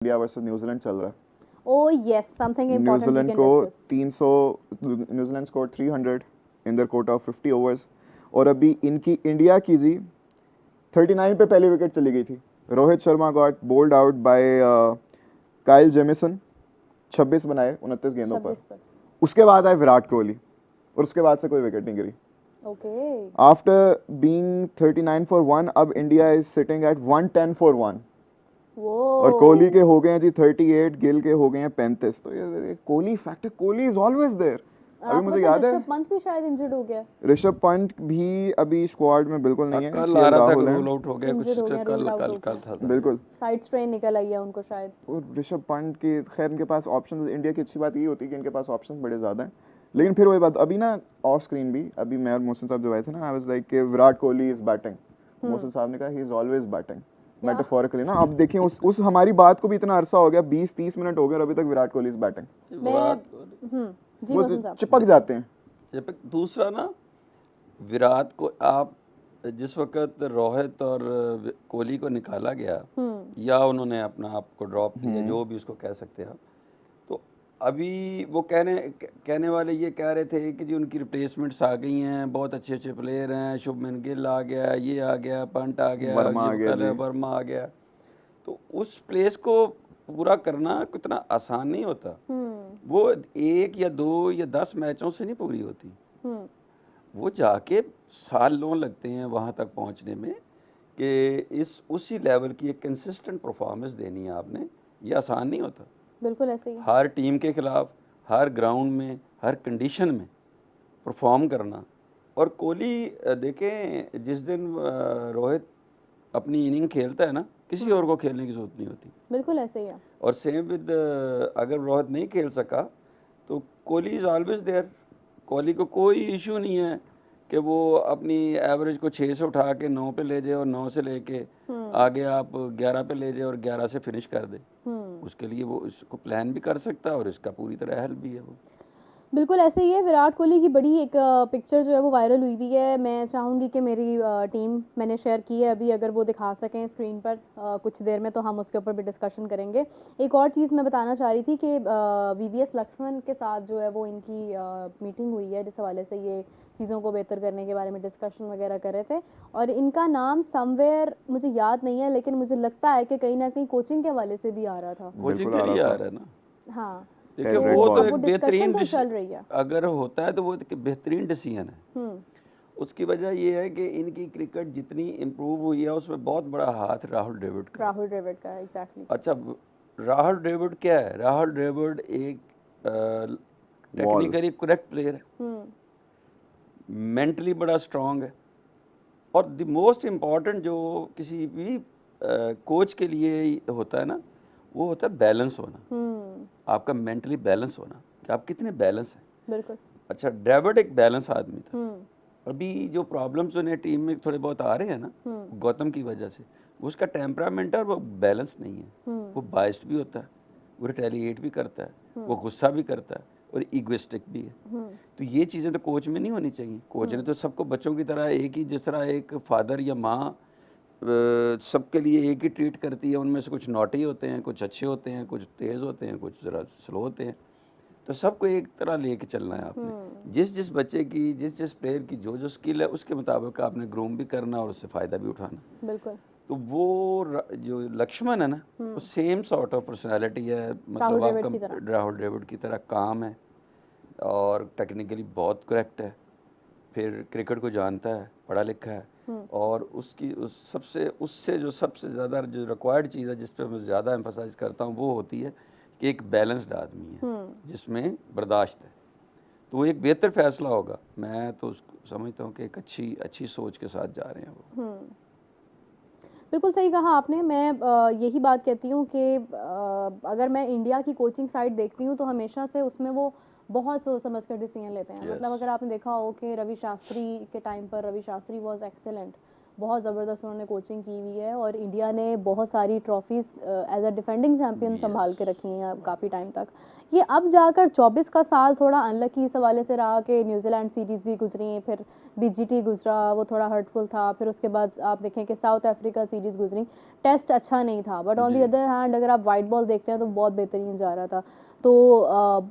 India versus New Zealand चल रहा है। Oh yes, something important we New Zealand can को discuss. New Zealand score 300 in their Kota of 50 overs, और अभी इनकी इंडिया की जी 39 पे पहली विकेट चली गई थी। Rohit Sharma got bold out by Kyle Jameson, 26 बनाए 29 गेंदों पर। 26 पर. उसके बाद आए विराट कोहली और उसके बाद से कोई विकेट नहीं गिरी। Okay. आफ्टर बीइंग 39 फॉर 1, अब India is sitting at 110 for 1 और Whoa. कोहली के हो गए हैं जी 38, गिल के हो गए हैं 35। तो ये Kohli factor, Kohli is always there. अभी मुझे याद है ऋषभ पंत भी शायद इंजर्ड हो गया. ऋषभ पंत भी अभी स्क्वाड में बिल्कुल नहीं है। कल आ रहा था, राहुल है, रूल आउट हो गया कुछ, Injured हो गया, कल ruled out कल हो कल गया. था। बिल्कुल। साइड स्ट्रेन निकल आई है उनको शायद. और ऋषभ पंत की खैर इनके पास ऑप्शन, इंडिया की अच्छी बात ये होती है कि इनके पास ऑप्शन बड़े ज़्यादा हैं। लेकिन फिर वही बात, अभी ना ऑफ स्क्रीन भी अभी मैं और मोहसिन साहब जो आए थे ना, आई वाज लाइक कि विराट कोहली इज बैटिंग। मोहसिन साहब ने कहा he is always batting metaphorically ना। अब देखिए उस हमारी बात को भी इतना अरसा हो गया, 20-30 मिनट हो गए और अभी तक विराट कोहली इज बैटिंग। जी वो मोहसिन साहब. चिपक जाते हैं। जब दूसरा ना, विराट को आप जिस वक्त रोहित और कोहली को निकाला गया या उन्होंने अपना आप को ड्रॉप किया, जो भी उसको कह सकते हैं आप, तो अभी वो कहने वाले ये कह रहे थे कि जी उनकी रिप्लेसमेंट्स आ गई हैं, बहुत अच्छे अच्छे प्लेयर हैं, शुभमन गिल आ गया, ये आ गया, पंट आ गया, वर्मा आ गया जी। वर्मा आ गया। तो उस प्लेस को पूरा करना कितना आसान नहीं होता। वो 1 या 2 या 10 मैचों से नहीं पूरी होती। वो जाके सालों लगते हैं वहाँ तक पहुँचने में कि उसी लेवल की एक कंसिस्टेंट परफॉर्मेंस देनी है आपने। ये आसान नहीं होता। बिल्कुल ऐसे ही. हर टीम के खिलाफ, हर ग्राउंड में, हर कंडीशन में परफॉर्म करना। और कोहली देखें, जिस दिन रोहित अपनी इनिंग खेलता है ना, किसी और को खेलने की जरूरत नहीं होती। बिल्कुल ऐसे ही है. और सेम विद अगर रोहित नहीं खेल सका तो Kohli is always there. Kohli को कोई इशू नहीं है कि वो अपनी एवरेज को 6 से उठा के 9 पे ले जाए और 9 से लेके आगे आप 11 पे ले जाए और 11 से फिनिश कर दे। उसके लिए वो इसको प्लान भी कर सकता है और इसका पूरी तरह हेल्प भी है वो। बिल्कुल ऐसे ही है. विराट कोहली की बड़ी एक पिक्चर जो है वो वायरल हुई भी है. मैं चाहूँगी कि मेरी टीम मैंने शेयर की है अभी, अगर वो दिखा सकें स्क्रीन पर कुछ देर में, तो हम उसके ऊपर भी डिस्कशन करेंगे. एक और चीज़ मैं बताना चाह रही थी कि वीवीएस लक्ष्मण के साथ जो है वो इनकी मीटिंग हुई है, जिस हवाले से ये चीज़ों को बेहतर करने के बारे में डिस्कशन वगैरह कर रहे थे. और इनका नाम समवेयर मुझे याद नहीं है, लेकिन मुझे लगता है कि कहीं ना कहीं कोचिंग के हवाले से भी आ रहा था. कोचिंग के लिए आ रहा है ना। हाँ, देखिए तो वो तो अब एक वो बेहतरीन discussion तो चल रही है. अगर होता है तो वो एक बेहतरीन डिसीजन है। उसकी वजह ये है कि इनकी क्रिकेट जितनी इम्प्रूव हुई है उसमें बहुत बड़ा हाथ राहुल द्रविड़ का। राहुल द्रविड़ का, एग्जैक्टली. अच्छा, राहुल द्रविड़ क्या है? राहुल द्रविड़ एक टेक्निकली करेक्ट प्लेयर है, मेंटली बड़ा स्ट्रांग है, और द मोस्ट इम्पॉर्टेंट जो किसी भी कोच के लिए होता है ना, वो होता है बैलेंस होना। आपका मेंटली बैलेंस होना कि आप कितने बैलेंस हैं। बिल्कुल. अच्छा, द्रविड़ एक बैलेंस आदमी था। अभी जो प्रॉब्लम्स उन्हें टीम में थोड़े बहुत आ रहे हैं ना, गौतम की वजह से, वो उसका टेम्परामेंट है और वो बैलेंस नहीं है। वो बाइस्ड भी होता है, वो रिटेलिएट भी करता है, वो गुस्सा भी करता है और इगोइस्टिक भी है। तो ये चीज़ें तो कोच में नहीं होनी चाहिए। कोच ने तो सबको बच्चों की तरह एक ही, जिस तरह एक फादर या माँ सबके लिए एक ही ट्रीट करती है, उनमें से कुछ नॉटी होते हैं, कुछ अच्छे होते हैं, कुछ तेज़ होते हैं, कुछ ज़रा स्लो होते हैं, तो सबको एक तरह लेके चलना है आपने। जिस बच्चे की, जिस प्लेयर की जो स्किल है उसके मुताबिक आपने ग्रूम भी करना और उससे फ़ायदा भी उठाना। बिल्कुल. तो वो जो लक्ष्मण है ना, वो सेम सॉर्ट ऑफ पर्सनैलिटी है। मतलब आपका राहुल द्रविड़ की तरह काम है और टेक्निकली बहुत करेक्ट है, फिर क्रिकेट को जानता है, पढ़ा लिखा है, और उसकी उससे जो सबसे ज़्यादा जो रिक्वायर्ड चीज़ है, जिस पर मैं ज़्यादा एम्फसाइज करता हूँ, वो होती है कि एक बैलेंस्ड आदमी है जिसमें बर्दाश्त है। तो वो एक बेहतर फैसला होगा। मैं तो समझता हूँ कि एक अच्छी सोच के साथ जा रहे हैं वो। बिल्कुल सही कहा आपने. मैं यही बात कहती हूँ कि अगर मैं इंडिया की कोचिंग साइड देखती हूँ तो हमेशा से उसमें वो बहुत सोच समझ कर डिसीजन लेते हैं. मतलब अगर आपने देखा हो कि रवि शास्त्री के टाइम पर, रवि शास्त्री वाज एक्सेलेंट, बहुत ज़बरदस्त उन्होंने कोचिंग की हुई है और इंडिया ने बहुत सारी trophies as a defending champion संभाल के रखी हैं काफ़ी टाइम तक। ये अब जाकर 24 का साल थोड़ा अनलकी इस हवाले से रहा कि न्यूजीलैंड सीरीज़ भी गुजरी, फिर बीजीटी गुजरा, वो थोड़ा हर्टफुल था, फिर उसके बाद आप देखें कि साउथ अफ्रीका सीरीज़ गुजरी, टेस्ट अच्छा नहीं था, but on the other hand अगर आप वाइट बॉल देखते हैं तो बहुत बेहतरीन जा रहा था। तो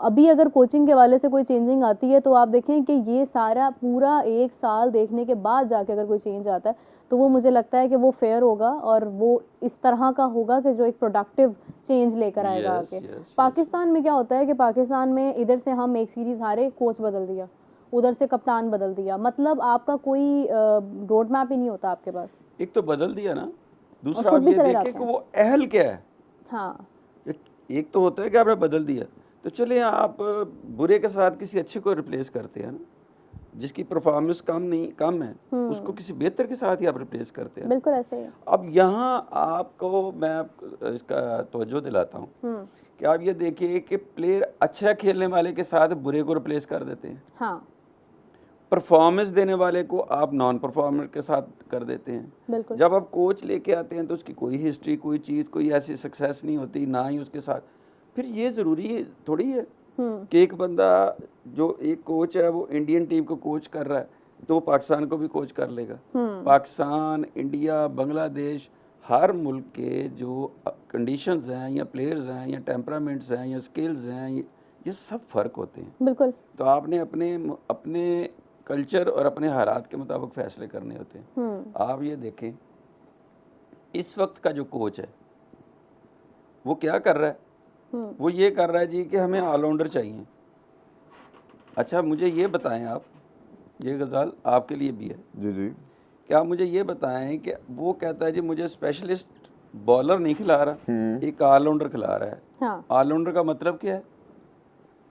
अभी अगर कोचिंग के वाले से कोई चेंजिंग आती है तो आप देखें कि ये सारा पूरा एक साल देखने के बाद जाके अगर कोई चेंज आता है तो वो मुझे लगता है कि वो फेयर होगा और वो इस तरह का होगा कि जो एक प्रोडक्टिव चेंज लेकर आएगा आगे। पाकिस्तान में क्या होता है कि पाकिस्तान में इधर से हम एक सीरीज़ हारे, कोच बदल दिया, उधर से कप्तान बदल दिया, मतलब आपका कोई रोड मैप ही नहीं होता आपके पास। एक तो बदल दिया ना, दूसरा खुद आप भी ये चले देखें जाते कि हैं। वो अहल क्या है। हाँ एक तो होता है कि आपने बदल दिया, तो चलिए आप बुरे के साथ किसी अच्छे को रिप्लेस करते हैं ना, जिसकी परफॉर्मेंस कम है उसको किसी बेहतर के साथ ही आप रिप्लेस करते हैं। बिल्कुल ऐसे ही है। अब यहाँ आपको मैं इसका तवज्जो दिलाता हूँ कि आप ये देखिए कि प्लेयर अच्छा खेलने वाले के साथ बुरे को रिप्लेस कर देते हैं। हाँ परफॉर्मेंस देने वाले को आप नॉन परफॉर्मर के साथ कर देते हैं। बिल्कुल। जब आप कोच लेके आते हैं तो उसकी कोई हिस्ट्री, कोई चीज़, कोई ऐसी सक्सेस नहीं होती, ना ही उसके साथ। फिर ये ज़रूरी थोड़ी है कि एक बंदा जो एक कोच है वो इंडियन टीम को कोच कर रहा है तो वो पाकिस्तान को भी कोच कर लेगा। पाकिस्तान, इंडिया, बांग्लादेश, हर मुल्क के जो कंडीशंस हैं या प्लेयर्स हैं या टेम्परामेंट्स हैं या स्किल्स हैं, ये सब फ़र्क होते हैं। बिल्कुल। तो आपने अपने अपने कल्चर और अपने हालात के मुताबिक फ़ैसले करने होते हैं। आप ये देखें, इस वक्त का जो कोच है वो क्या कर रहा है? वो ये कर रहा है जी कि हमें ऑलराउंडर चाहिए। अच्छा मुझे ये बताएं आप, ये गज़ाल आपके लिए भी है जी जी। क्या आप मुझे ये बताएं कि वो कहता है जी मुझे स्पेशलिस्ट बॉलर नहीं खिला रहा, एक ऑलराउंडर खिला रहा है। हाँ ऑलराउंडर का मतलब क्या है?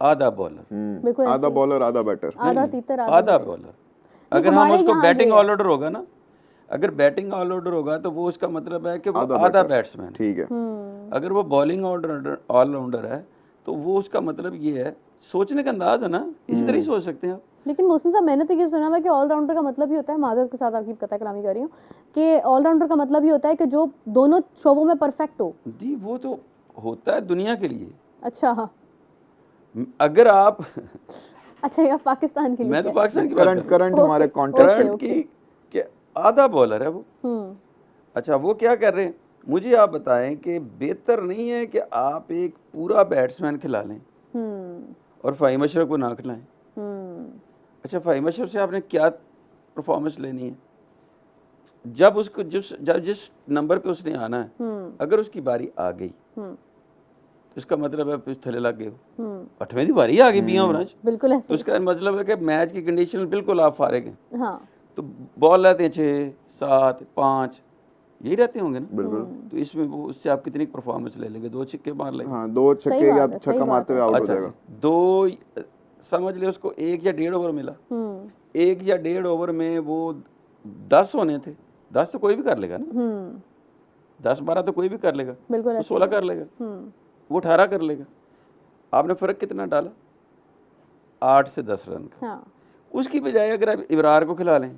आधा बॉलर। बिल्कुल आधा ऐसे ही। बॉलर आधा बैटर। आधा तीतर आधा बॉलर। अगर हम हमारे उसको यहाँ बैटिंग ये है। ऑलराउंडर होगा ना, अगर बैटिंग ऑलराउंडर होगा तो वो उसका मतलब है कि वो आधा आधा बैटर। बैट्समैन। ठीक है। अगर वो बॉलिंग ऑलराउंडर है तो वो उसका मतलब ये है, सोचने का अंदाज है ना, इसी तरह ही सोच सकते हैं आप। लेकिन मोहसिन साहब मैंने तो ये सुना हुआ कि ऑलराउंडर का मतलब ही होता है, माजरत के साथ आपकी कथा कलामी कर रही हूँ, कि ऑलराउंडर का मतलब ही होता है कि जो दोनों शोबों में परफेक्ट हो। जी वो तो होता है दुनिया के लिए। अच्छा हाँ। अगर आप अच्छा ये पाकिस्तान के लिए मैं तो क्या है? पाकिस्तान की बात कर करंट रहा करंट ओके, हमारे ओके, कॉन्टेक्स्ट करंट ओके। की कि आधा बॉलर है वो। अच्छा वो क्या कर रहे हैं, मुझे आप बताएं कि बेहतर नहीं है कि आप एक पूरा बैट्समैन खिला लें और फ़हीम अशरफ को ना खिलाएं? अच्छा फ़हीम अशरफ से आपने क्या परफॉर्मेंस लेनी है? जब उसको जिस नंबर पे उसने आना है, अगर उसकी बारी आ गई तो इसका मतलब है फिर थले लग गए हो, 8वें दी बारी आ गई बियां ओवरां च, बिल्कुल तो ऐसे उसका मतलब है कि मैच की कंडीशन में बिल्कुल आप फारिग हैं। ही। हाँ तो बॉल रहते हैं 6, 7, 5 यही रहते होंगे ना। बिल्कुल। तो इसमें वो उससे आप कितनी परफॉर्मेंस ले लेंगे? 2 छक्के मार लेंगे। हाँ 2 सही छक्के बात या है, सही छक्का बात मारते हुए है। आउट हो अच्छा जाएगा। जी, 2 समझ ले उसको 1 या 1.5 ओवर मिला, 1 या 1.5 ओवर में वो 10 होने थे, 10 तो कोई भी कर लेगा ना, 10-12 तो कोई भी कर लेगा, बिल्कुल वो ऐसे 16 ही कर लेगा, है। वो 18 कर लेगा। आपने फ़र्क कितना डाला? 8 से 10 रन का। हाँ उसकी बजाय अगर आप इब्रार को खिला लें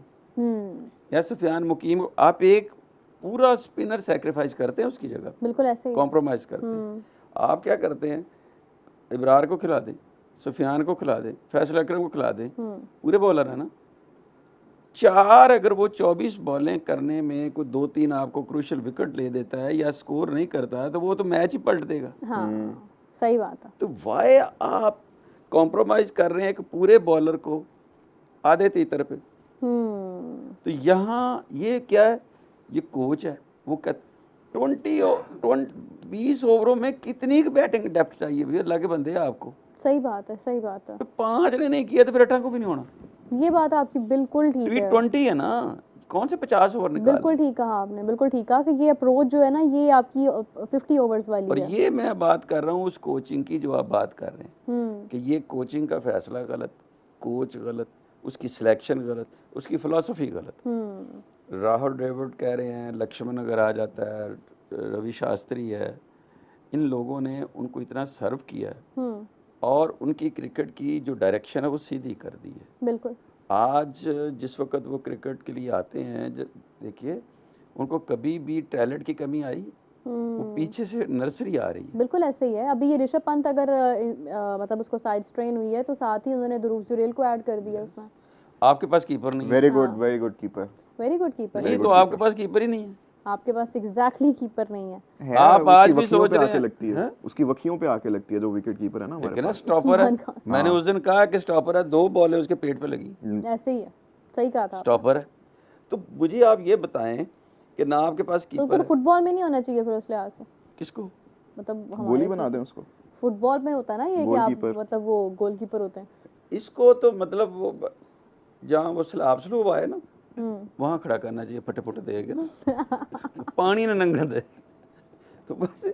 या सुफियान मुकीम को, आप एक पूरा स्पिनर सेक्रीफाइस करते हैं उसकी जगह, बिल्कुल ऐसे ही है। कॉम्प्रोमाइज़ करते हैं। आप क्या करते हैं? इब्रार को खिला दें, सुफियान को खिला दें, फैसल अकरम को खिला दें, पूरे बॉलर है ना 4, अगर वो 24 बॉलें करने में कोई 2-3 आपको क्रूशल विकेट ले देता है या स्कोर नहीं करता है तो वो तो मैच ही पलट देगा। हाँ सही बात है। तो वाई आप कॉम्प्रोमाइज़ कर रहे हैं कि पूरे बॉलर को आधे तीतर पे? तो यहाँ ये क्या है, ये कोच है, वो 20 ओवरों में कितनी बैटिंग डेप्थ चाहिए भैया, अल्लाह के बंदे आपको। सही बात है, सही बात है। तो 5 ने नहीं किया तो फिर 18 को भी नहीं होना। ये बात आपकी बिल्कुल ठीक है। T20 है ना, कौन से 50 ओवर निकाल? बिल्कुल ठीक कहा आपने, बिल्कुल ठीक कहा कि ये अप्रोच जो है ना ये आपकी 50 ओवर्स वाली और है। ये मैं बात कर रहा हूँ उस कोचिंग की जो आप बात कर रहे हैं कि ये कोचिंग का फैसला गलत, कोच गलत, उसकी सिलेक्शन गलत, उसकी फिलॉसफी गलत। राहुल द्रविड़ कह रहे हैं, लक्ष्मण अगर आ जाता है, रवि शास्त्री है, इन लोगों ने उनको इतना सर्व किया है और उनकी क्रिकेट की जो डायरेक्शन है वो सीधी कर दी है। बिल्कुल। आज जिस वक्त वो क्रिकेट के लिए आते हैं, देखिए उनको कभी भी टैलेंट की कमी आई? वो पीछे से नर्सरी आ रही है। बिल्कुल ऐसे ही है। अभी ये ऋषभ पंत अगर मतलब उसको साइड स्ट्रेन हुई है तो साथ ही उन्होंने ध्रुव जुरेल को ऐड कर दिया उसमें। आपके पास कीपर नहीं है। Very good keeper. Very good keeper. नहीं तो आपके पास कीपर ही नहीं है। आपके पास एग्जैक्टली कीपर नहीं है। आप आज भी सोच रहे हैं लगती है, उसकी वकियों पे आके लगती है जो विकेट कीपर है ना हमारे पास। स्टॉपर है, मैंने उस दिन कहा कि स्टॉपर है, 2 बॉल है उसके पेट पे लगी। ऐसे ही है, सही कहा था। स्टॉपर है। तो मुझे आप ये बताएं कि ना आपके पास तो कीपर उसको तो है। फुटबॉल में नहीं होना चाहिए फिर उस लिहाज से। किसको? मतलब गोली बना दें उसको। फुटबॉल में होता है ना ये कि आप मतलब वो गोलकीपर होते हैं। इसको तो मतलब वो जहाँ वो सलाब स्लूब आए ना वहाँ खड़ा करना चाहिए, फटे फटे देगा ना पानी ना नंगा दे। तो बस